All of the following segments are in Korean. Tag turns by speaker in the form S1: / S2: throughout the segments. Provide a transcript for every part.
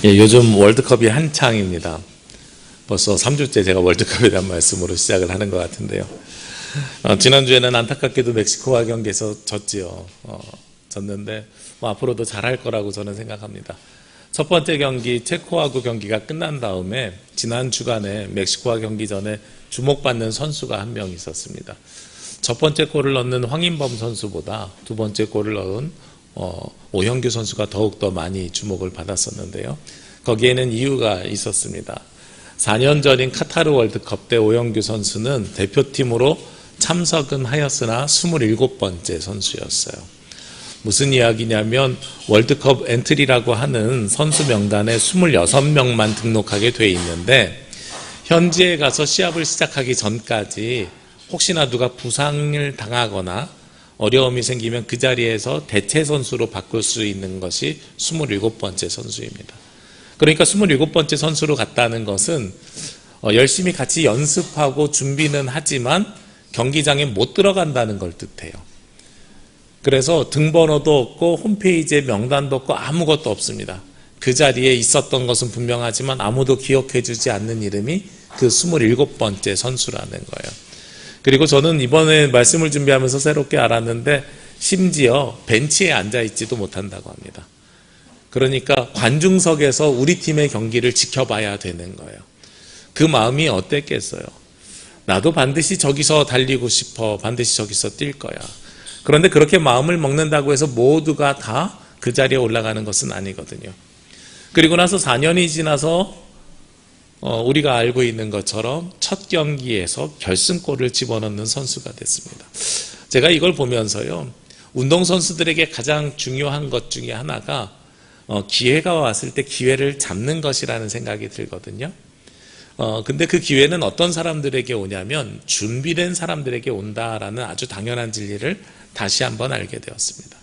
S1: 예, 요즘 월드컵이 한창입니다. 벌써 3주째 제가 월드컵에 대한 말씀으로 시작을 하는 것 같은데요. 지난주에는 안타깝게도 멕시코와 경기에서 졌지요. 졌는데 앞으로도 잘할 거라고 저는 생각합니다. 첫 번째 경기 체코하고 경기가 끝난 다음에 지난 주간에 멕시코와 경기 전에 주목받는 선수가 한 명 있었습니다. 첫 번째 골을 넣는 황인범 선수보다 두 번째 골을 넣은 오형규 선수가 더욱더 많이 주목을 받았었는데요. 거기에는 이유가 있었습니다. 4년 전인 카타르 월드컵 때 오형규 선수는 대표팀으로 참석은 하였으나 27번째 선수였어요. 무슨 이야기냐면 월드컵 엔트리라고 하는 선수 명단에 26명만 등록하게 돼 있는데 현지에 가서 시합을 시작하기 전까지 혹시나 누가 부상을 당하거나 어려움이 생기면 그 자리에서 대체 선수로 바꿀 수 있는 것이 27번째 선수입니다. 그러니까 27번째 선수로 갔다는 것은 열심히 같이 연습하고 준비는 하지만 경기장에 못 들어간다는 걸 뜻해요. 그래서 등번호도 없고 홈페이지에 명단도 없고 아무것도 없습니다. 그 자리에 있었던 것은 분명하지만 아무도 기억해주지 않는 이름이 그 27번째 선수라는 거예요. 그리고 저는 이번에 말씀을 준비하면서 새롭게 알았는데 심지어 벤치에 앉아있지도 못한다고 합니다. 그러니까 관중석에서 우리 팀의 경기를 지켜봐야 되는 거예요. 그 마음이 어땠겠어요? 나도 반드시 저기서 달리고 싶어. 반드시 저기서 뛸 거야. 그런데 그렇게 마음을 먹는다고 해서 모두가 다 그 자리에 올라가는 것은 아니거든요. 그리고 나서 4년이 지나서 우리가 알고 있는 것처럼 첫 경기에서 결승골을 집어넣는 선수가 됐습니다. 제가 이걸 보면서요, 운동선수들에게 가장 중요한 것 중에 하나가 기회가 왔을 때 기회를 잡는 것이라는 생각이 들거든요. 근데 그 기회는 어떤 사람들에게 오냐면 준비된 사람들에게 온다라는 아주 당연한 진리를 다시 한번 알게 되었습니다.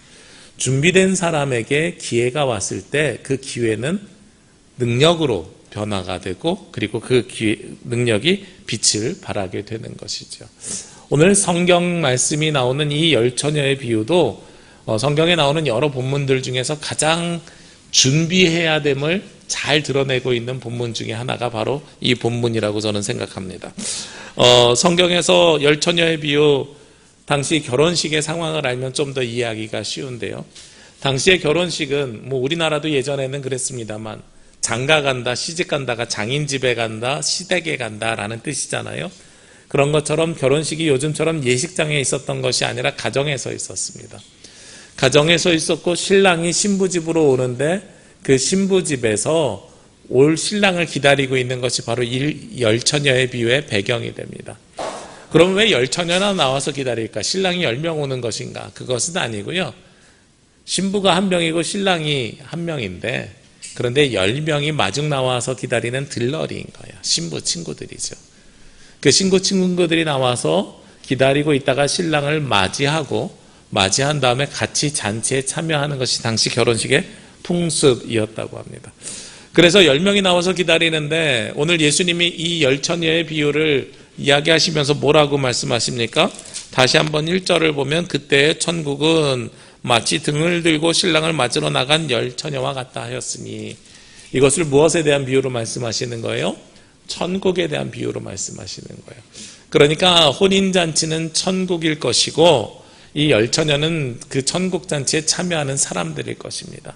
S1: 준비된 사람에게 기회가 왔을 때 그 기회는 능력으로 변화가 되고 그리고 그 능력이 빛을 발하게 되는 것이죠. 오늘 성경 말씀이 나오는 이 열처녀의 비유도 성경에 나오는 여러 본문들 중에서 가장 준비해야 됨을 잘 드러내고 있는 본문 중에 하나가 바로 이 본문이라고 저는 생각합니다. 성경에서 열처녀의 비유, 당시 결혼식의 상황을 알면 좀 더 이해하기가 쉬운데요. 당시의 결혼식은 우리나라도 예전에는 그랬습니다만 장가 간다, 시집 간다가 장인 집에 간다, 시댁에 간다라는 뜻이잖아요. 그런 것처럼 결혼식이 요즘처럼 예식장에 있었던 것이 아니라 가정에서 있었습니다. 가정에서 있었고 신랑이 신부집으로 오는데 그 신부집에서 올 신랑을 기다리고 있는 것이 바로 이 열처녀의 비유의 배경이 됩니다. 그럼 왜 열처녀나 나와서 기다릴까? 신랑이 10명 오는 것인가? 그것은 아니고요. 신부가 한 명이고 신랑이 한 명인데 그런데 10명이 마중 나와서 기다리는 들러리인 거예요. 신부 친구들이죠. 그 신부 친구들이 나와서 기다리고 있다가 신랑을 맞이한 다음에 같이 잔치에 참여하는 것이 당시 결혼식의 풍습이었다고 합니다. 그래서 10명이 나와서 기다리는데 오늘 예수님이 이 열처녀의 비유를 이야기하시면서 뭐라고 말씀하십니까? 다시 한번 1절을 보면 그때 천국은 마치 등을 들고 신랑을 맞으러 나간 열처녀와 같다 하였으니, 이것을 무엇에 대한 비유로 말씀하시는 거예요? 천국에 대한 비유로 말씀하시는 거예요. 그러니까 혼인잔치는 천국일 것이고 이 열처녀는 그 천국잔치에 참여하는 사람들일 것입니다.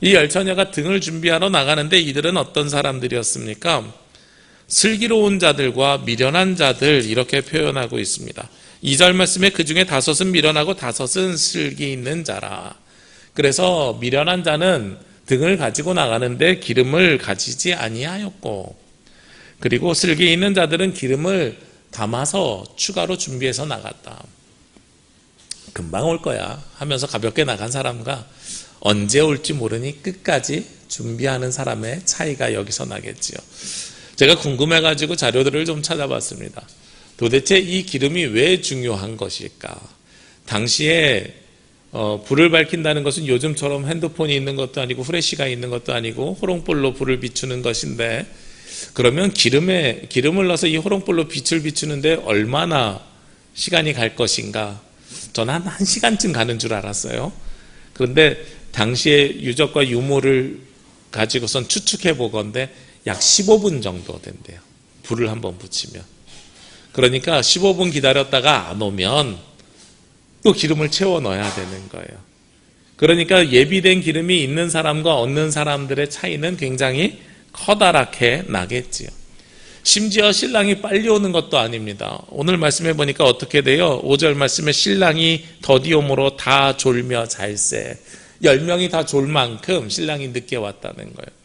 S1: 이 열처녀가 등을 준비하러 나가는데 이들은 어떤 사람들이었습니까? 슬기로운 자들과 미련한 자들, 이렇게 표현하고 있습니다. 2절 말씀에 그 중에 5은 미련하고 5은 슬기 있는 자라. 그래서 미련한 자는 등을 가지고 나가는데 기름을 가지지 아니하였고, 그리고 슬기 있는 자들은 기름을 담아서 추가로 준비해서 나갔다. 금방 올 거야 하면서 가볍게 나간 사람과 언제 올지 모르니 끝까지 준비하는 사람의 차이가 여기서 나겠지요. 제가 궁금해가지고 자료들을 좀 찾아봤습니다. 도대체 이 기름이 왜 중요한 것일까? 당시에 불을 밝힌다는 것은 요즘처럼 핸드폰이 있는 것도 아니고 후레쉬가 있는 것도 아니고 호롱불로 불을 비추는 것인데, 그러면 기름을 넣어서 이 호롱불로 빛을 비추는데 얼마나 시간이 갈 것인가? 저는 한 1시간쯤 가는 줄 알았어요. 그런데 당시의 유적과 유물을 가지고선 추측해 보건대 약 15분 정도 된대요. 불을 한번 붙이면. 그러니까 15분 기다렸다가 안 오면 또 기름을 채워 넣어야 되는 거예요. 그러니까 예비된 기름이 있는 사람과 없는 사람들의 차이는 굉장히 커다랗게 나겠지요. 심지어 신랑이 빨리 오는 것도 아닙니다. 오늘 말씀해 보니까 어떻게 돼요? 5절 말씀에 신랑이 더디 오므로 다 졸며 잘세. 10명이 다 졸 만큼 신랑이 늦게 왔다는 거예요.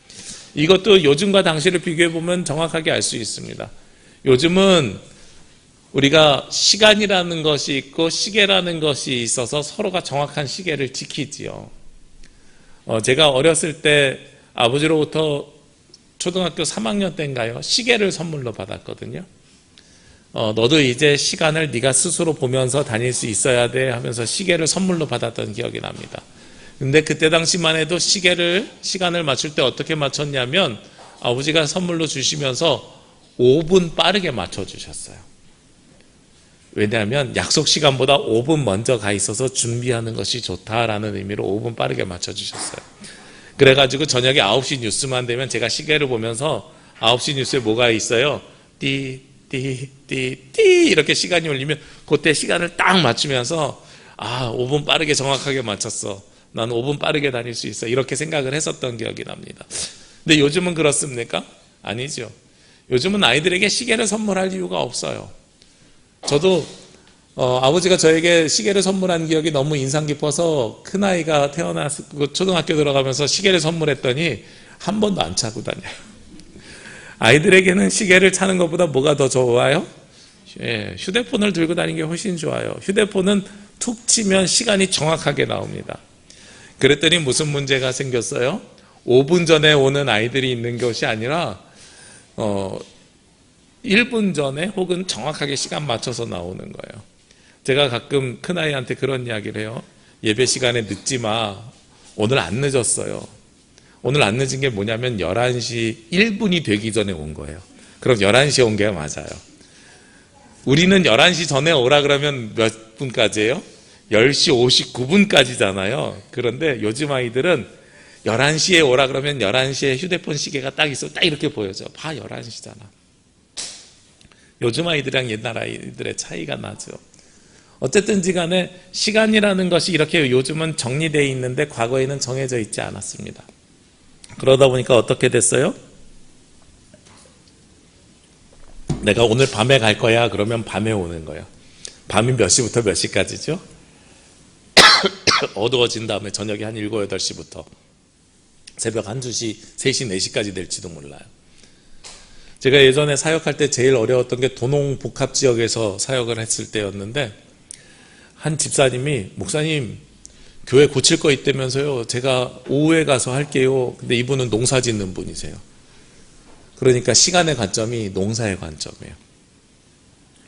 S1: 이것도 요즘과 당시를 비교해 보면 정확하게 알 수 있습니다. 요즘은 우리가 시간이라는 것이 있고 시계라는 것이 있어서 서로가 정확한 시계를 지키지요. 제가 어렸을 때 아버지로부터 초등학교 3학년 때인가요? 시계를 선물로 받았거든요. 너도 이제 시간을 네가 스스로 보면서 다닐 수 있어야 돼 하면서 시계를 선물로 받았던 기억이 납니다. 근데 그때 당시만 해도 시간을 맞출 때 어떻게 맞췄냐면 아버지가 선물로 주시면서 5분 빠르게 맞춰주셨어요. 왜냐하면 약속 시간보다 5분 먼저 가 있어서 준비하는 것이 좋다라는 의미로 5분 빠르게 맞춰주셨어요. 그래가지고 저녁에 9시 뉴스만 되면 제가 시계를 보면서 9시 뉴스에 뭐가 있어요? 띠 이렇게 시간이 울리면 그때 시간을 딱 맞추면서 5분 빠르게 정확하게 맞췄어. 난 5분 빠르게 다닐 수 있어. 이렇게 생각을 했었던 기억이 납니다. 근데 요즘은 그렇습니까? 아니죠. 요즘은 아이들에게 시계를 선물할 이유가 없어요. 저도 아버지가 저에게 시계를 선물한 기억이 너무 인상 깊어서 큰아이가 태어나서 초등학교 들어가면서 시계를 선물했더니 한 번도 안 차고 다녀요. 아이들에게는 시계를 차는 것보다 뭐가 더 좋아요? 휴대폰을 들고 다니는 게 훨씬 좋아요. 휴대폰은 툭 치면 시간이 정확하게 나옵니다. 그랬더니 무슨 문제가 생겼어요? 5분 전에 오는 아이들이 있는 것이 아니라 1분 전에 혹은 정확하게 시간 맞춰서 나오는 거예요. 제가 가끔 큰아이한테 그런 이야기를 해요. 예배 시간에 늦지 마. 오늘 안 늦었어요. 오늘 안 늦은 게 뭐냐면 11시 1분이 되기 전에 온 거예요. 그럼 11시에 온 게 맞아요. 우리는 11시 전에 오라 그러면 몇 분까지예요? 10시 59분까지잖아요. 그런데 요즘 아이들은 11시에 오라 그러면 11시에 휴대폰 시계가 딱 있으면 딱 이렇게 보여져. 11시잖아. 요즘 아이들이랑 옛날 아이들의 차이가 나죠. 어쨌든지 간에 시간이라는 것이 이렇게 요즘은 정리되어 있는데 과거에는 정해져 있지 않았습니다. 그러다 보니까 어떻게 됐어요? 내가 오늘 밤에 갈 거야 그러면 밤에 오는 거예요. 밤이 몇 시부터 몇 시까지죠? 어두워진 다음에 저녁에 한 7, 8시부터 새벽 1, 2시, 3시, 4시까지 될지도 몰라요. 제가 예전에 사역할 때 제일 어려웠던 게 도농 복합지역에서 사역을 했을 때였는데 한 집사님이 목사님 교회 고칠 거 있다면서요. 제가 오후에 가서 할게요. 근데 이분은 농사 짓는 분이세요. 그러니까 시간의 관점이 농사의 관점이에요.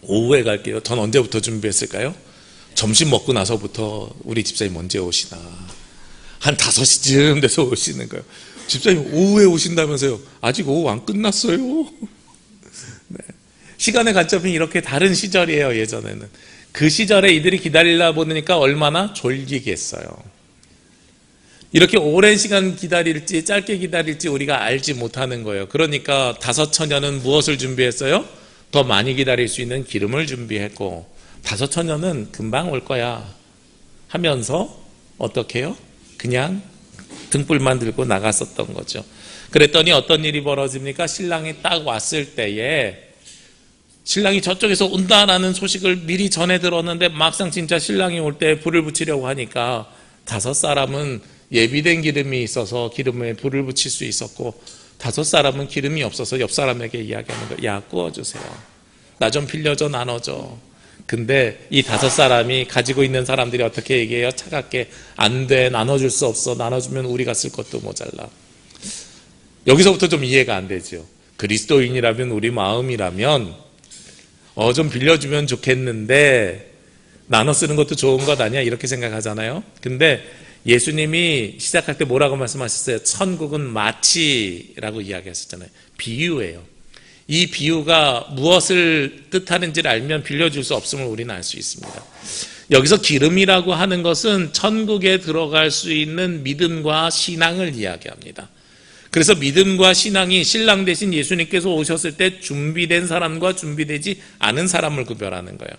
S1: 오후에 갈게요. 전 언제부터 준비했을까요? 점심 먹고 나서부터 우리 집사님 언제 오시나. 한 5시쯤 돼서 오시는 거예요. 집사님 오후에 오신다면서요. 아직 오후 안 끝났어요. 네. 시간의 관점이 이렇게 다른 시절이에요. 예전에는. 그 시절에 이들이 기다리려 보니까 얼마나 졸리겠어요. 이렇게 오랜 시간 기다릴지 짧게 기다릴지 우리가 알지 못하는 거예요. 그러니까 5처녀는 무엇을 준비했어요? 더 많이 기다릴 수 있는 기름을 준비했고 5처녀는 금방 올 거야 하면서 어떻게 해요? 그냥 등불만 들고 나갔었던 거죠. 그랬더니 어떤 일이 벌어집니까? 신랑이 딱 왔을 때에 신랑이 저쪽에서 온다라는 소식을 미리 전해 들었는데 막상 진짜 신랑이 올 때 불을 붙이려고 하니까 5사람은 예비된 기름이 있어서 기름에 불을 붙일 수 있었고 5사람은 기름이 없어서 옆 사람에게 이야기하는 거예요. 야, 구워주세요. 나 좀 빌려줘, 나눠줘. 근데 이 5사람이 가지고 있는 사람들이 어떻게 얘기해요? 차갑게 안 돼, 나눠줄 수 없어. 나눠주면 우리가 쓸 것도 모자라. 여기서부터 좀 이해가 안 되죠. 그리스도인이라면 우리 마음이라면 좀 빌려주면 좋겠는데 나눠 쓰는 것도 좋은 것 아니야? 이렇게 생각하잖아요. 근데 예수님이 시작할 때 뭐라고 말씀하셨어요? 천국은 마치라고 이야기하셨잖아요. 비유예요. 이 비유가 무엇을 뜻하는지를 알면 빌려줄 수 없음을 우리는 알 수 있습니다. 여기서 기름이라고 하는 것은 천국에 들어갈 수 있는 믿음과 신앙을 이야기합니다. 그래서 믿음과 신앙이 신랑 대신 예수님께서 오셨을 때 준비된 사람과 준비되지 않은 사람을 구별하는 거예요.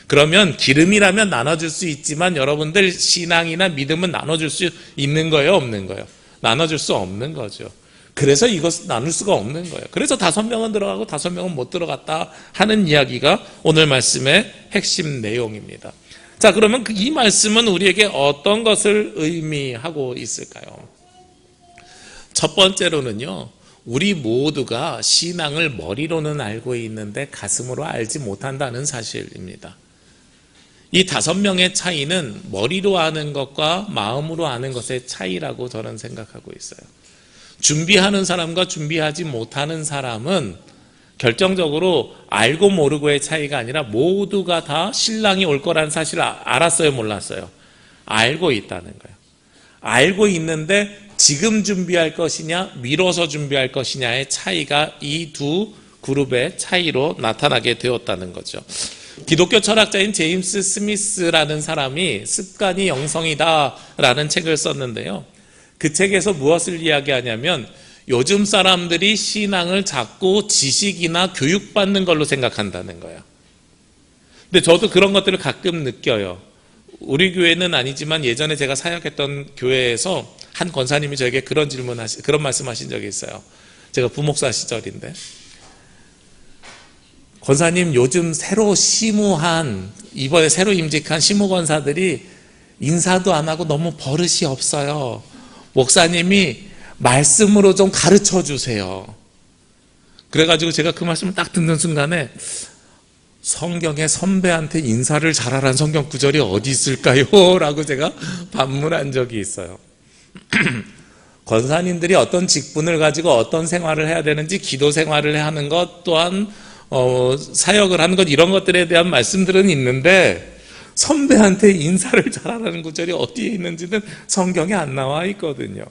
S1: 그러면 기름이라면 나눠줄 수 있지만 여러분들 신앙이나 믿음은 나눠줄 수 있는 거예요, 없는 거예요? 나눠줄 수 없는 거죠. 그래서 이것 나눌 수가 없는 거예요. 그래서 5명은 들어가고 5명은 못 들어갔다 하는 이야기가 오늘 말씀의 핵심 내용입니다. 자, 그러면 이 말씀은 우리에게 어떤 것을 의미하고 있을까요? 첫 번째로는요, 우리 모두가 신앙을 머리로는 알고 있는데 가슴으로 알지 못한다는 사실입니다. 이 5명의 차이는 머리로 아는 것과 마음으로 아는 것의 차이라고 저는 생각하고 있어요. 준비하는 사람과 준비하지 못하는 사람은 결정적으로 알고 모르고의 차이가 아니라 모두가 다 신랑이 올 거라는 사실을 알았어요, 몰랐어요? 알고 있다는 거예요. 알고 있는데 지금 준비할 것이냐, 미뤄서 준비할 것이냐의 차이가 이 두 그룹의 차이로 나타나게 되었다는 거죠. 기독교 철학자인 제임스 스미스라는 사람이 습관이 영성이다라는 책을 썼는데요. 그 책에서 무엇을 이야기하냐면 요즘 사람들이 신앙을 자꾸 지식이나 교육받는 걸로 생각한다는 거예요. 근데 저도 그런 것들을 가끔 느껴요. 우리 교회는 아니지만 예전에 제가 사역했던 교회에서 한 권사님이 저에게 그런 말씀하신 적이 있어요. 제가 부목사 시절인데, 권사님, 요즘 새로 심우한, 이번에 새로 임직한 심우권사들이 인사도 안 하고 너무 버릇이 없어요. 목사님이 말씀으로 좀 가르쳐 주세요. 그래가지고 제가 그 말씀을 딱 듣는 순간에 성경에 선배한테 인사를 잘하라는 성경 구절이 어디 있을까요? 라고 제가 반문한 적이 있어요. 권사님들이 어떤 직분을 가지고 어떤 생활을 해야 되는지, 기도 생활을 하는 것 또한 사역을 하는 것, 이런 것들에 대한 말씀들은 있는데 선배한테 인사를 잘하라는 구절이 어디에 있는지는 성경에 안 나와 있거든요.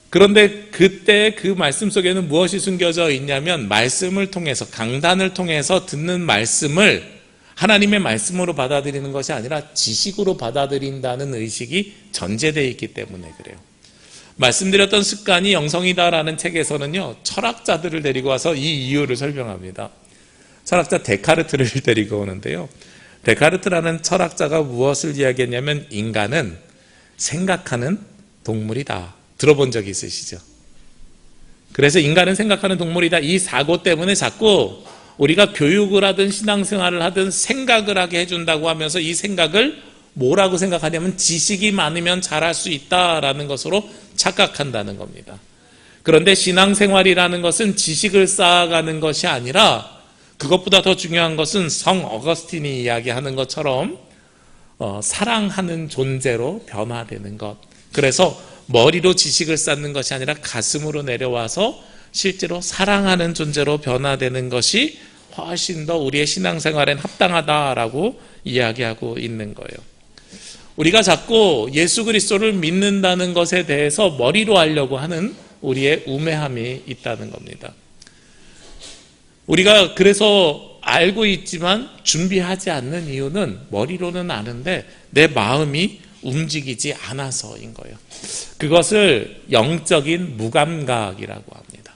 S1: 그런데 그때 그 말씀 속에는 무엇이 숨겨져 있냐면, 말씀을 통해서, 강단을 통해서 듣는 말씀을 하나님의 말씀으로 받아들이는 것이 아니라 지식으로 받아들인다는 의식이 전제되어 있기 때문에 그래요. 말씀드렸던 습관이 영성이다라는 책에서는요, 철학자들을 데리고 와서 이 이유를 설명합니다. 철학자 데카르트를 데리고 오는데요, 데카르트라는 철학자가 무엇을 이야기했냐면, 인간은 생각하는 동물이다. 들어본 적이 있으시죠? 그래서 인간은 생각하는 동물이다. 이 사고 때문에 자꾸 우리가 교육을 하든 신앙생활을 하든 생각을 하게 해준다고 하면서 이 생각을 뭐라고 생각하냐면 지식이 많으면 잘할 수 있다라는 것으로 착각한다는 겁니다. 그런데 신앙생활이라는 것은 지식을 쌓아가는 것이 아니라, 그것보다 더 중요한 것은 성 어거스틴이 이야기하는 것처럼 사랑하는 존재로 변화되는 것. 그래서 머리로 지식을 쌓는 것이 아니라 가슴으로 내려와서 실제로 사랑하는 존재로 변화되는 것이 훨씬 더 우리의 신앙생활엔 합당하다라고 이야기하고 있는 거예요. 우리가 자꾸 예수 그리스도를 믿는다는 것에 대해서 머리로 알려고 하는 우리의 우매함이 있다는 겁니다. 우리가 그래서 알고 있지만 준비하지 않는 이유는 머리로는 아는데 내 마음이 움직이지 않아서인 거예요. 그것을 영적인 무감각이라고 합니다.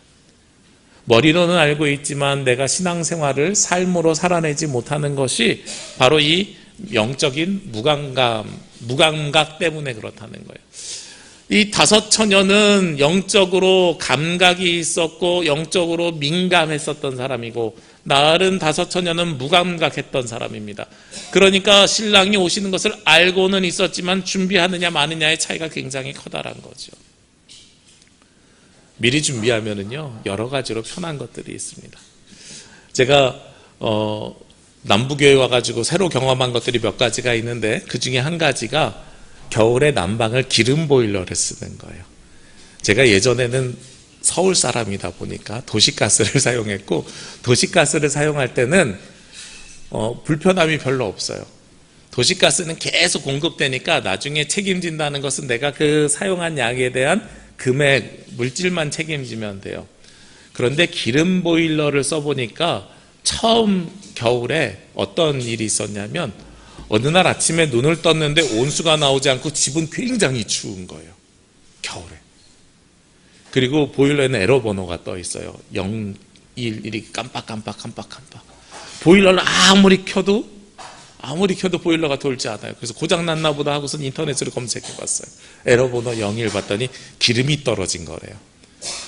S1: 머리로는 알고 있지만 내가 신앙생활을 삶으로 살아내지 못하는 것이 바로 이 영적인 무감각 때문에 그렇다는 거예요. 이 5 처녀는 영적으로 감각이 있었고 영적으로 민감했었던 사람이고, 나른 5 처녀는 무감각했던 사람입니다. 그러니까 신랑이 오시는 것을 알고는 있었지만 준비하느냐 마느냐의 차이가 굉장히 커다란 거죠. 미리 준비하면은요, 여러 가지로 편한 것들이 있습니다. 제가 남부교회 와가지고 새로 경험한 것들이 몇 가지가 있는데, 그 중에 한 가지가 겨울에 난방을 기름 보일러를 쓰는 거예요. 제가 예전에는 서울 사람이다 보니까 도시가스를 사용했고, 도시가스를 사용할 때는 불편함이 별로 없어요. 도시가스는 계속 공급되니까 나중에 책임진다는 것은 내가 그 사용한 양에 대한 금액, 물질만 책임지면 돼요. 그런데 기름 보일러를 써보니까 처음 겨울에 어떤 일이 있었냐면, 어느 날 아침에 눈을 떴는데 온수가 나오지 않고 집은 굉장히 추운 거예요. 겨울에. 그리고 보일러에는 에러 번호가 떠 있어요. 0, 1, 1이 깜빡. 보일러를 아무리 켜도 보일러가 돌지 않아요. 그래서 고장났나 보다 하고선 인터넷으로 검색해 봤어요. 에러 번호 01 봤더니 기름이 떨어진 거래요.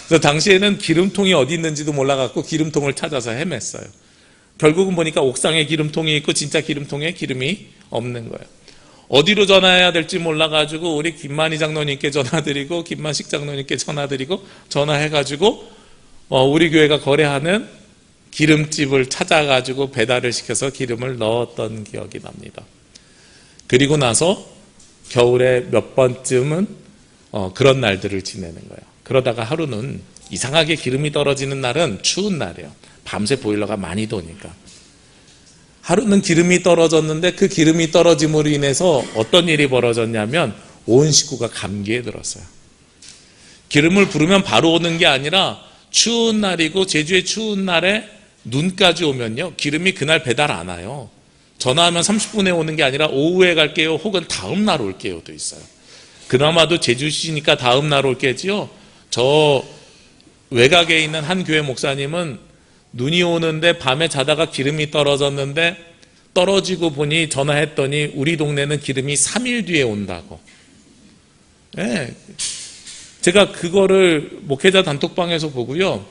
S1: 그래서 당시에는 기름통이 어디 있는지도 몰라갖고 기름통을 찾아서 헤맸어요. 결국은 보니까 옥상에 기름통이 있고 진짜 기름통에 기름이 없는 거예요. 어디로 전화해야 될지 몰라가지고 우리 김만희 장로님께 전화드리고 김만식 장로님께 전화드리고 전화해가지고 우리 교회가 거래하는 기름집을 찾아가지고 배달을 시켜서 기름을 넣었던 기억이 납니다. 그리고 나서 겨울에 몇 번쯤은 그런 날들을 지내는 거예요. 그러다가 하루는 이상하게 기름이 떨어지는 날은 추운 날이에요. 밤새 보일러가 많이 도니까. 하루는 기름이 떨어졌는데 그 기름이 떨어짐으로 인해서 어떤 일이 벌어졌냐면 온 식구가 감기에 들었어요. 기름을 부르면 바로 오는 게 아니라 추운 날이고 제주의 추운 날에 눈까지 오면요, 기름이 그날 배달 안 와요. 전화하면 30분에 오는 게 아니라 오후에 갈게요 혹은 다음 날 올게요도 있어요. 그나마도 제주시니까 다음 날 올게지요. 저 외곽에 있는 한 교회 목사님은 눈이 오는데 밤에 자다가 기름이 떨어졌는데 떨어지고 보니 전화했더니 우리 동네는 기름이 3일 뒤에 온다고. 네. 제가 그거를 목회자 단톡방에서 보고요.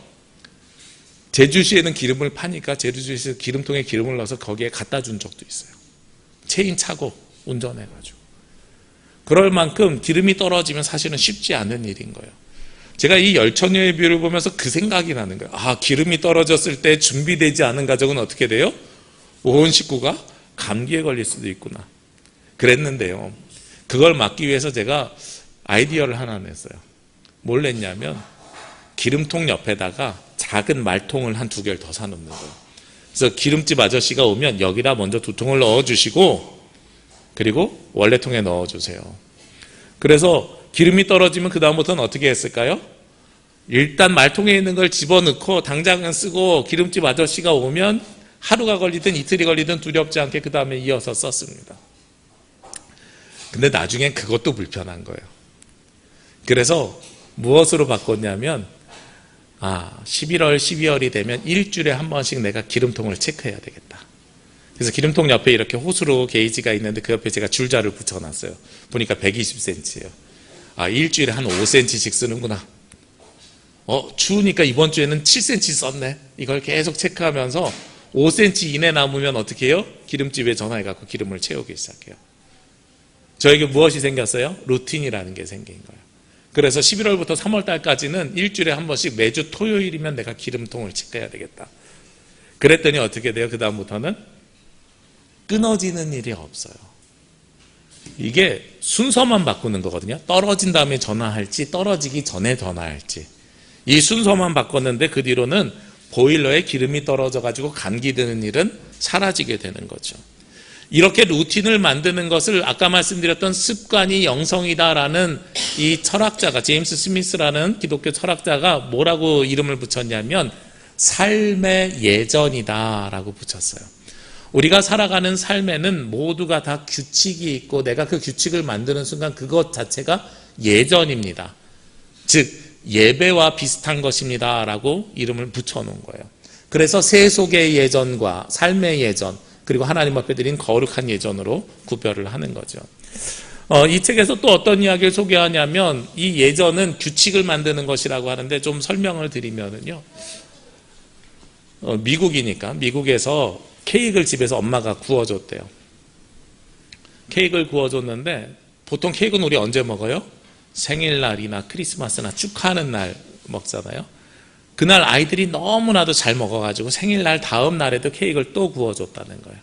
S1: 제주시에는 기름을 파니까 제주시에서 기름통에 기름을 넣어서 거기에 갖다 준 적도 있어요. 체인 차고 운전해가지고. 그럴 만큼 기름이 떨어지면 사실은 쉽지 않은 일인 거예요. 제가 이 열처녀의 비유를 보면서 그 생각이 나는 거예요. 아, 기름이 떨어졌을 때 준비되지 않은 가정은 어떻게 돼요? 온 식구가 감기에 걸릴 수도 있구나. 그랬는데요. 그걸 막기 위해서 제가 아이디어를 하나 냈어요. 뭘 냈냐면 기름통 옆에다가 작은 말통을 한 2개를 더 사놓는 거예요. 그래서 기름집 아저씨가 오면 여기다 먼저 2통을 넣어주시고 그리고 원래통에 넣어주세요. 그래서 기름이 떨어지면 그 다음부터는 어떻게 했을까요? 일단 말통에 있는 걸 집어넣고 당장은 쓰고 기름집 아저씨가 오면 하루가 걸리든 이틀이 걸리든 두렵지 않게 그 다음에 이어서 썼습니다. 근데 나중엔 그것도 불편한 거예요. 그래서 무엇으로 바꿨냐면 11월, 12월이 되면 일주일에 한 번씩 내가 기름통을 체크해야 되겠다. 그래서 기름통 옆에 이렇게 호스로 게이지가 있는데 그 옆에 제가 줄자를 붙여놨어요. 보니까 120cm예요. 일주일에 한 5cm씩 쓰는구나. 추우니까 이번 주에는 7cm 썼네. 이걸 계속 체크하면서 5cm 이내 남으면 어떻게 해요? 기름집에 전화해갖고 기름을 채우기 시작해요. 저에게 무엇이 생겼어요? 루틴이라는 게 생긴 거예요. 그래서 11월부터 3월달까지는 일주일에 한 번씩 매주 토요일이면 내가 기름통을 체크해야 되겠다. 그랬더니 어떻게 돼요? 그 다음부터는 끊어지는 일이 없어요. 이게 순서만 바꾸는 거거든요. 떨어진 다음에 전화할지 떨어지기 전에 전화할지. 이 순서만 바꿨는데 그 뒤로는 보일러에 기름이 떨어져가지고 감기 드는 일은 사라지게 되는 거죠. 이렇게 루틴을 만드는 것을 아까 말씀드렸던 습관이 영성이다라는 이 철학자가 제임스 스미스라는 기독교 철학자가 뭐라고 이름을 붙였냐면 삶의 예전이다라고 붙였어요. 우리가 살아가는 삶에는 모두가 다 규칙이 있고 내가 그 규칙을 만드는 순간 그것 자체가 예전입니다. 즉 예배와 비슷한 것입니다 라고 이름을 붙여놓은 거예요. 그래서 세속의 예전과 삶의 예전 그리고 하나님 앞에 드린 거룩한 예전으로 구별을 하는 거죠. 이 책에서 또 어떤 이야기를 소개하냐면 이 예전은 규칙을 만드는 것이라고 하는데 좀 설명을 드리면은요. 미국이니까 미국에서 케이크를 집에서 엄마가 구워줬대요. 케이크를 구워줬는데 보통 케이크는 우리 언제 먹어요? 생일날이나 크리스마스나 축하하는 날 먹잖아요. 그날 아이들이 너무나도 잘 먹어가지고 생일날 다음 날에도 케이크를 또 구워줬다는 거예요.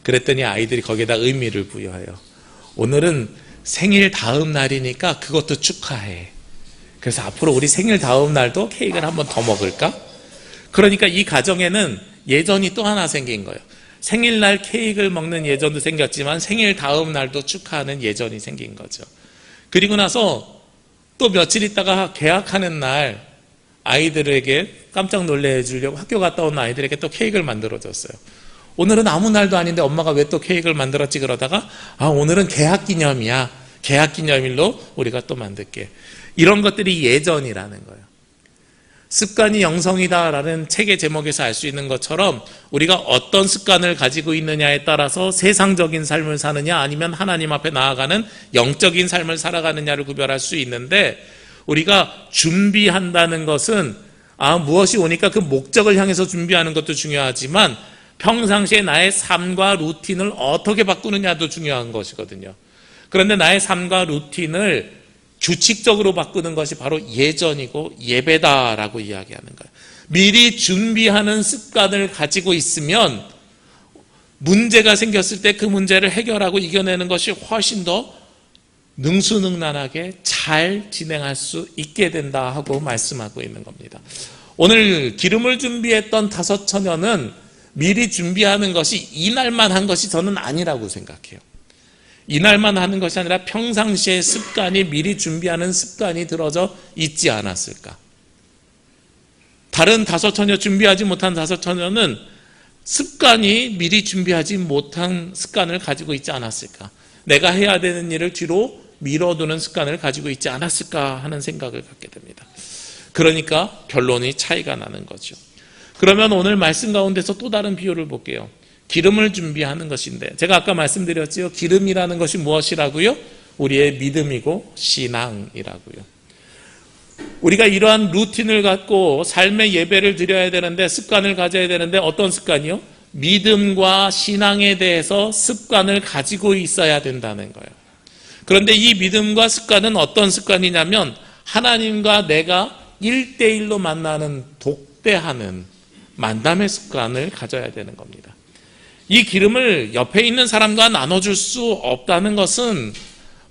S1: 그랬더니 아이들이 거기에다 의미를 부여해요. 오늘은 생일 다음 날이니까 그것도 축하해. 그래서 앞으로 우리 생일 다음 날도 케이크를 한 번 더 먹을까? 그러니까 이 가정에는 예전이 또 하나 생긴 거예요. 생일날 케이크를 먹는 예전도 생겼지만 생일 다음 날도 축하하는 예전이 생긴 거죠. 그리고 나서 또 며칠 있다가 개학하는 날 아이들에게 깜짝 놀래 주려고 학교 갔다 온 아이들에게 또 케이크를 만들어줬어요. 오늘은 아무 날도 아닌데 엄마가 왜 또 케이크를 만들었지 그러다가 오늘은 개학 기념이야. 개학 기념일로 우리가 또 만들게. 이런 것들이 예전이라는 거예요. 습관이 영성이다라는 책의 제목에서 알 수 있는 것처럼 우리가 어떤 습관을 가지고 있느냐에 따라서 세상적인 삶을 사느냐 아니면 하나님 앞에 나아가는 영적인 삶을 살아가느냐를 구별할 수 있는데, 우리가 준비한다는 것은 무엇이 오니까 그 목적을 향해서 준비하는 것도 중요하지만 평상시에 나의 삶과 루틴을 어떻게 바꾸느냐도 중요한 것이거든요. 그런데 나의 삶과 루틴을 규칙적으로 바꾸는 것이 바로 예전이고 예배다라고 이야기하는 거예요. 미리 준비하는 습관을 가지고 있으면 문제가 생겼을 때 그 문제를 해결하고 이겨내는 것이 훨씬 더 능수능란하게 잘 진행할 수 있게 된다 하고 말씀하고 있는 겁니다. 오늘 기름을 준비했던 5 처녀는 미리 준비하는 것이 이날만 한 것이 저는 아니라고 생각해요. 이날만 하는 것이 아니라 평상시의 습관이, 미리 준비하는 습관이 들어져 있지 않았을까. 다른 5 처녀, 준비하지 못한 5 처녀는 습관이 미리 준비하지 못한 습관을 가지고 있지 않았을까. 내가 해야 되는 일을 뒤로 미뤄두는 습관을 가지고 있지 않았을까 하는 생각을 갖게 됩니다. 그러니까 결론이 차이가 나는 거죠. 그러면 오늘 말씀 가운데서 또 다른 비유를 볼게요. 기름을 준비하는 것인데, 제가 아까 말씀드렸지요. 기름이라는 것이 무엇이라고요? 우리의 믿음이고 신앙이라고요. 우리가 이러한 루틴을 갖고 삶의 예배를 드려야 되는데, 습관을 가져야 되는데, 어떤 습관이요? 믿음과 신앙에 대해서 습관을 가지고 있어야 된다는 거예요. 그런데 이 믿음과 습관은 어떤 습관이냐면 하나님과 내가 1대1로 만나는 독대하는 만남의 습관을 가져야 되는 겁니다. 이 기름을 옆에 있는 사람과 나눠줄 수 없다는 것은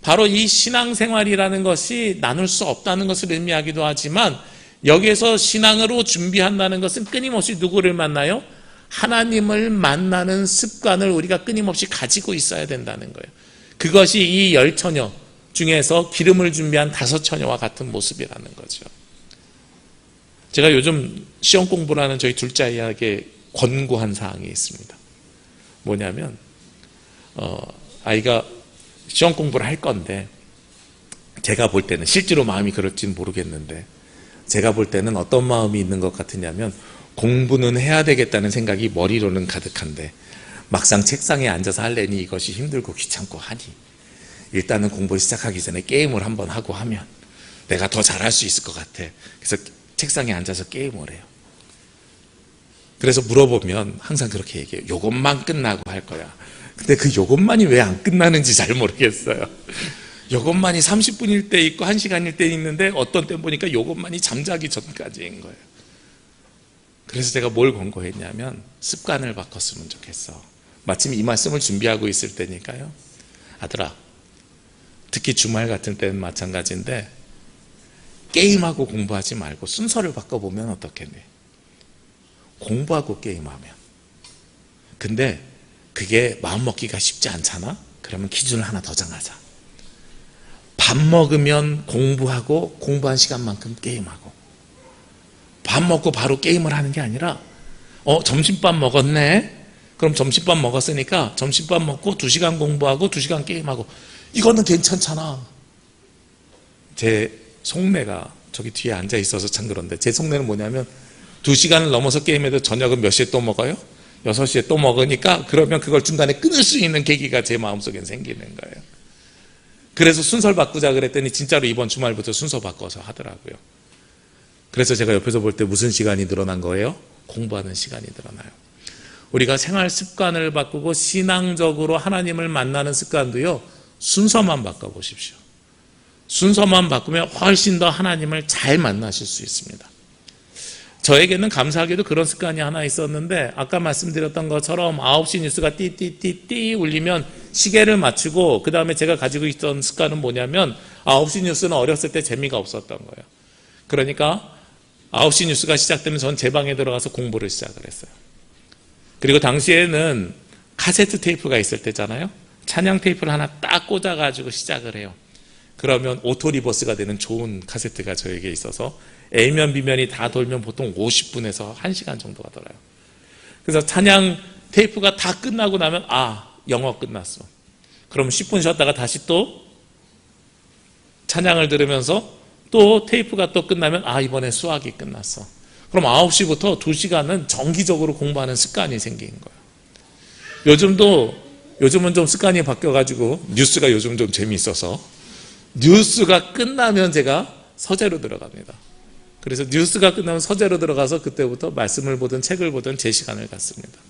S1: 바로 이 신앙생활이라는 것이 나눌 수 없다는 것을 의미하기도 하지만, 여기에서 신앙으로 준비한다는 것은 끊임없이 누구를 만나요? 하나님을 만나는 습관을 우리가 끊임없이 가지고 있어야 된다는 거예요. 그것이 이 10처녀 중에서 기름을 준비한 5 처녀와 같은 모습이라는 거죠. 제가 요즘 시험 공부를 하는 저희 둘째 아이에게 권고한 사항이 있습니다. 뭐냐면 아이가 시험 공부를 할 건데, 제가 볼 때는 실제로 마음이 그럴지는 모르겠는데, 제가 볼 때는 어떤 마음이 있는 것 같으냐면, 공부는 해야 되겠다는 생각이 머리로는 가득한데 막상 책상에 앉아서 하려니 이것이 힘들고 귀찮고 하니 일단은 공부를 시작하기 전에 게임을 한번 하고 하면 내가 더 잘할 수 있을 것 같아. 그래서 책상에 앉아서 게임을 해요. 그래서 물어보면 항상 그렇게 얘기해요. 요것만 끝나고 할 거야. 근데 그 요것만이 왜 안 끝나는지 잘 모르겠어요. 요것만이 30분일 때 있고 1시간일 때 있는데 어떤 때 보니까 요것만이 잠자기 전까지인 거예요. 그래서 제가 뭘 권고했냐면 습관을 바꿨으면 좋겠어. 마침 이 말씀을 준비하고 있을 때니까요. 아들아, 특히 주말 같은 때는 마찬가지인데 게임하고 공부하지 말고 순서를 바꿔보면 어떻겠니? 공부하고 게임하면. 근데 그게 마음먹기가 쉽지 않잖아? 그러면 기준을 하나 더 정하자. 밥 먹으면 공부하고 공부한 시간만큼 게임하고, 밥 먹고 바로 게임을 하는 게 아니라 점심밥 먹었네? 그럼 점심밥 먹었으니까 점심밥 먹고 2시간 공부하고 2시간 게임하고, 이거는 괜찮잖아. 제 속내가 저기 뒤에 앉아 있어서 참 그런데, 제 속내는 뭐냐면 2시간을 넘어서 게임해도 저녁은 몇 시에 또 먹어요? 6시에 또 먹으니까, 그러면 그걸 중간에 끊을 수 있는 계기가 제 마음속에 생기는 거예요. 그래서 순서를 바꾸자 그랬더니 진짜로 이번 주말부터 순서 바꿔서 하더라고요. 그래서 제가 옆에서 볼 때 무슨 시간이 늘어난 거예요? 공부하는 시간이 늘어나요. 우리가 생활 습관을 바꾸고 신앙적으로 하나님을 만나는 습관도요, 순서만 바꿔보십시오. 순서만 바꾸면 훨씬 더 하나님을 잘 만나실 수 있습니다. 저에게는 감사하게도 그런 습관이 하나 있었는데, 아까 말씀드렸던 것처럼 9시 뉴스가 띠띠띠띠 울리면 시계를 맞추고, 그 다음에 제가 가지고 있던 습관은 뭐냐면 9시 뉴스는 어렸을 때 재미가 없었던 거예요. 그러니까 9시 뉴스가 시작되면 전 제 방에 들어가서 공부를 시작을 했어요. 그리고 당시에는 카세트 테이프가 있을 때잖아요. 찬양 테이프를 하나 딱 꽂아가지고 시작을 해요. 그러면 오토 리버스가 되는 좋은 카세트가 저에게 있어서 A면 B면이 다 돌면 보통 50분에서 1시간 정도가 돌아요. 그래서 찬양 테이프가 다 끝나고 나면 영어 끝났어. 그럼 10분 쉬었다가 다시 또 찬양을 들으면서 또 테이프가 또 끝나면 이번에 수학이 끝났어. 그럼 9시부터 2시간은 정기적으로 공부하는 습관이 생긴 거예요. 요즘은 좀 습관이 바뀌어가지고 뉴스가 요즘 좀 재미있어서 뉴스가 끝나면 제가 서재로 들어갑니다. 그래서 뉴스가 끝나면 서재로 들어가서 그때부터 말씀을 보든 책을 보든 제 시간을 갖습니다.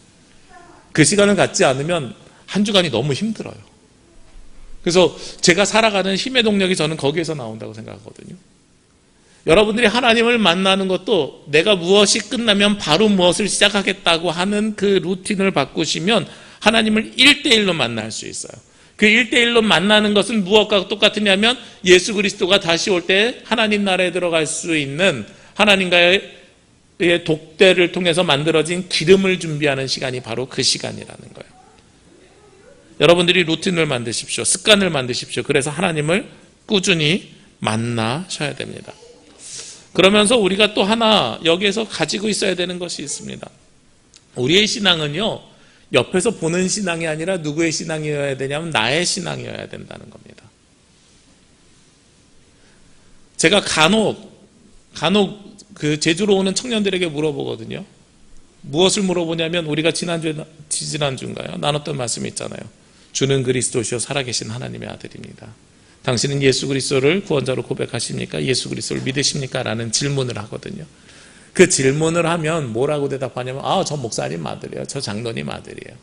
S1: 그 시간을 갖지 않으면 한 주간이 너무 힘들어요. 그래서 제가 살아가는 힘의 동력이 저는 거기에서 나온다고 생각하거든요. 여러분들이 하나님을 만나는 것도 내가 무엇이 끝나면 바로 무엇을 시작하겠다고 하는 그 루틴을 바꾸시면 하나님을 1대1로 만날 수 있어요. 그 1대1로 만나는 것은 무엇과 똑같으냐면 예수 그리스도가 다시 올 때 하나님 나라에 들어갈 수 있는 하나님과의 독대를 통해서 만들어진 기름을 준비하는 시간이 바로 그 시간이라는 거예요. 여러분들이 루틴을 만드십시오. 습관을 만드십시오. 그래서 하나님을 꾸준히 만나셔야 됩니다. 그러면서 우리가 또 하나 여기에서 가지고 있어야 되는 것이 있습니다. 우리의 신앙은요, 옆에서 보는 신앙이 아니라 누구의 신앙이어야 되냐면 나의 신앙이어야 된다는 겁니다. 제가 간혹 그 제주로 오는 청년들에게 물어보거든요. 무엇을 물어보냐면 우리가 지난주인가요? 나눴던 말씀이 있잖아요. 주는 그리스도시요 살아계신 하나님의 아들입니다. 당신은 예수 그리스도를 구원자로 고백하십니까? 예수 그리스도를 믿으십니까? 라는 질문을 하거든요. 그 질문을 하면 뭐라고 대답하냐면 저 목사님 아들이에요. 저 장로님 아들이에요.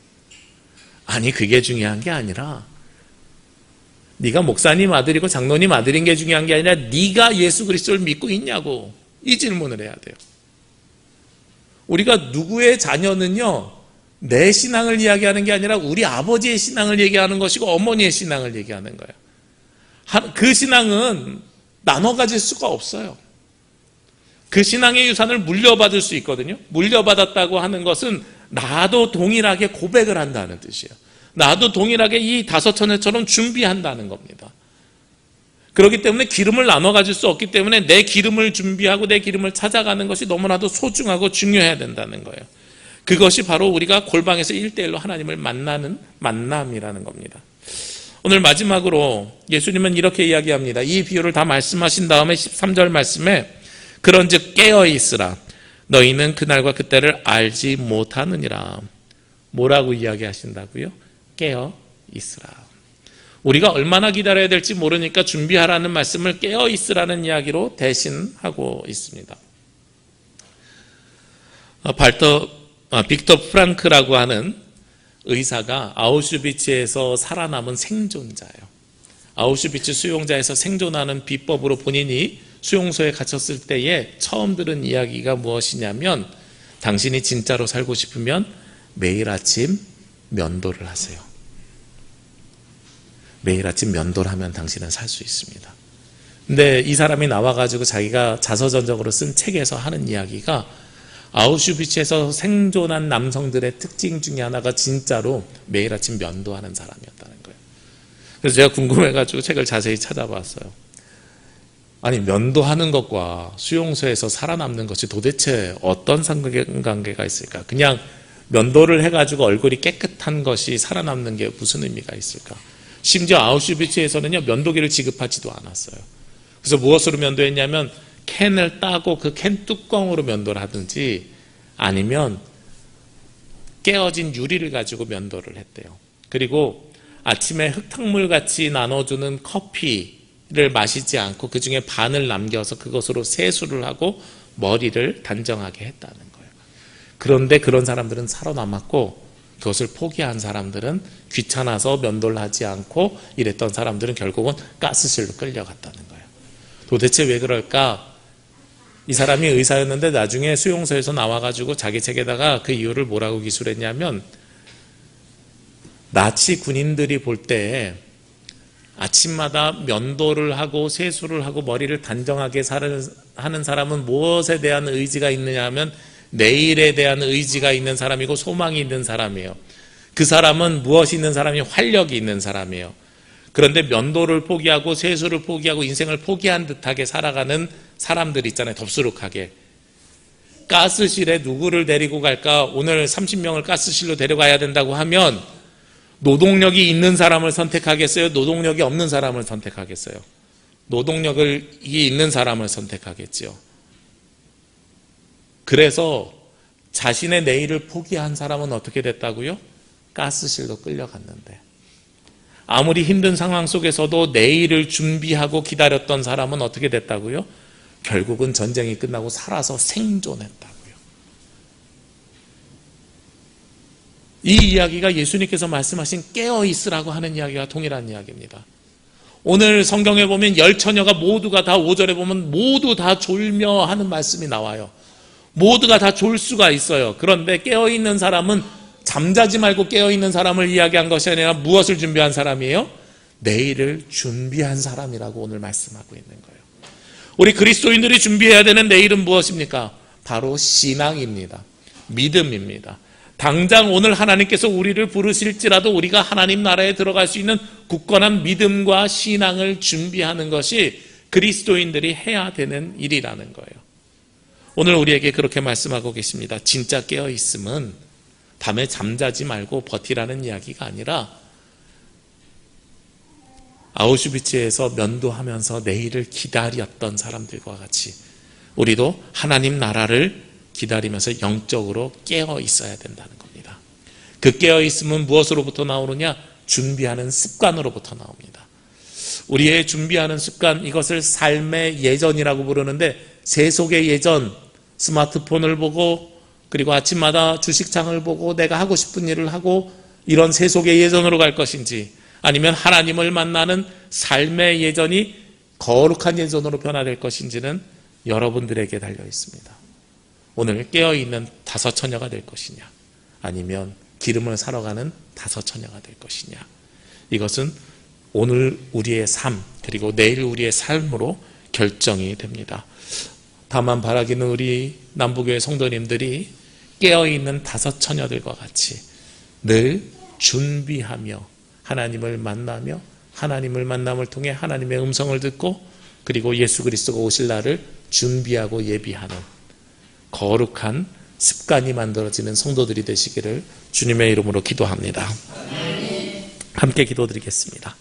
S1: 아니, 그게 중요한 게 아니라 네가 목사님 아들이고 장로님 아들인 게 중요한 게 아니라 네가 예수 그리스도를 믿고 있냐고, 이 질문을 해야 돼요. 우리가 누구의 자녀는요, 내 신앙을 이야기하는 게 아니라 우리 아버지의 신앙을 얘기하는 것이고 어머니의 신앙을 얘기하는 거예요. 그 신앙은 나눠 가질 수가 없어요. 그 신앙의 유산을 물려받을 수 있거든요. 물려받았다고 하는 것은 나도 동일하게 고백을 한다는 뜻이에요. 나도 동일하게 이 5처녀처럼 준비한다는 겁니다. 그렇기 때문에 기름을 나눠 가질 수 없기 때문에 내 기름을 준비하고 내 기름을 찾아가는 것이 너무나도 소중하고 중요해야 된다는 거예요. 그것이 바로 우리가 골방에서 1대1로 하나님을 만나는 만남이라는 겁니다. 오늘 마지막으로 예수님은 이렇게 이야기합니다. 이 비유를 다 말씀하신 다음에 13절 말씀에 그런즉 깨어 있으라 너희는 그날과 그때를 알지 못하느니라. 뭐라고 이야기하신다고요? 깨어 있으라. 우리가 얼마나 기다려야 될지 모르니까 준비하라는 말씀을 깨어 있으라는 이야기로 대신하고 있습니다. 빅터 프랑크라고 하는 의사가 아우슈비츠에서 살아남은 생존자예요. 아우슈비츠 수용자에서 생존하는 비법으로 본인이 수용소에 갇혔을 때에 처음 들은 이야기가 무엇이냐면 당신이 진짜로 살고 싶으면 매일 아침 면도를 하세요. 매일 아침 면도를 하면 당신은 살 수 있습니다. 근데 이 사람이 나와가지고 자기가 자서전적으로 쓴 책에서 하는 이야기가 아우슈비츠에서 생존한 남성들의 특징 중에 하나가 진짜로 매일 아침 면도하는 사람이었다는 거예요. 그래서 제가 궁금해가지고 책을 자세히 찾아봤어요. 아니, 면도하는 것과 수용소에서 살아남는 것이 도대체 어떤 상관관계가 있을까? 그냥 면도를 해가지고 얼굴이 깨끗한 것이 살아남는 게 무슨 의미가 있을까? 심지어 아우슈비츠에서는요, 면도기를 지급하지도 않았어요. 그래서 무엇으로 면도했냐면 캔을 따고 그 캔 뚜껑으로 면도를 하든지 아니면 깨어진 유리를 가지고 면도를 했대요. 그리고 아침에 흙탕물 같이 나눠주는 커피를 마시지 않고 그 중에 반을 남겨서 그것으로 세수를 하고 머리를 단정하게 했다는 거예요. 그런데 그런 사람들은 살아남았고 그것을 포기한 사람들은 귀찮아서 면도를 하지 않고 이랬던 사람들은 결국은 가스실로 끌려갔다는 거예요. 도대체 왜 그럴까? 이 사람이 의사였는데 나중에 수용소에서 나와가지고 자기 책에다가 그 이유를 뭐라고 기술했냐면 나치 군인들이 볼 때 아침마다 면도를 하고 세수를 하고 머리를 단정하게 하는 사람은 무엇에 대한 의지가 있느냐 하면 내일에 대한 의지가 있는 사람이고 소망이 있는 사람이에요. 그 사람은 무엇이 있는 사람이 활력이 있는 사람이에요. 그런데 면도를 포기하고 세수를 포기하고 인생을 포기한 듯하게 살아가는 사람들 있잖아요. 덥수룩하게. 가스실에 누구를 데리고 갈까? 오늘 30명을 가스실로 데려가야 된다고 하면 노동력이 있는 사람을 선택하겠어요? 노동력이 없는 사람을 선택하겠어요? 노동력이 있는 사람을 선택하겠지요. 그래서 자신의 내일을 포기한 사람은 어떻게 됐다고요? 가스실로 끌려갔는데, 아무리 힘든 상황 속에서도 내일을 준비하고 기다렸던 사람은 어떻게 됐다고요? 결국은 전쟁이 끝나고 살아서 생존했다고요. 이 이야기가 예수님께서 말씀하신 깨어있으라고 하는 이야기와 동일한 이야기입니다. 오늘 성경에 보면 10처녀가 모두가 다 5절에 보면 모두 다 졸며 하는 말씀이 나와요. 모두가 다 졸 수가 있어요. 그런데 깨어있는 사람은 잠자지 말고 깨어있는 사람을 이야기한 것이 아니라 무엇을 준비한 사람이에요? 내일을 준비한 사람이라고 오늘 말씀하고 있는 거예요. 우리 그리스도인들이 준비해야 되는 내일은 무엇입니까? 바로 신앙입니다. 믿음입니다. 당장 오늘 하나님께서 우리를 부르실지라도 우리가 하나님 나라에 들어갈 수 있는 굳건한 믿음과 신앙을 준비하는 것이 그리스도인들이 해야 되는 일이라는 거예요. 오늘 우리에게 그렇게 말씀하고 계십니다. 진짜 깨어있음은 밤에 잠자지 말고 버티라는 이야기가 아니라 아우슈비츠에서 면도하면서 내일을 기다렸던 사람들과 같이 우리도 하나님 나라를 기다리면서 영적으로 깨어 있어야 된다는 겁니다. 그 깨어 있음은 무엇으로부터 나오느냐? 준비하는 습관으로부터 나옵니다. 우리의 준비하는 습관, 이것을 삶의 예전이라고 부르는데, 세속의 예전, 스마트폰을 보고 그리고 아침마다 주식창을 보고 내가 하고 싶은 일을 하고 이런 세속의 예전으로 갈 것인지, 아니면 하나님을 만나는 삶의 예전이 거룩한 예전으로 변화될 것인지는 여러분들에게 달려 있습니다. 오늘 깨어있는 5처녀가 될 것이냐, 아니면 기름을 사러 가는 5처녀가 될 것이냐, 이것은 오늘 우리의 삶 그리고 내일 우리의 삶으로 결정이 됩니다. 다만 바라기는 우리 남부교회 성도님들이 깨어있는 5처녀들과 같이 늘 준비하며 하나님을 만나며 하나님을 만남을 통해 하나님의 음성을 듣고 그리고 예수 그리스도가 오실 날을 준비하고 예비하는 거룩한 습관이 만들어지는 성도들이 되시기를 주님의 이름으로 기도합니다. 함께 기도드리겠습니다.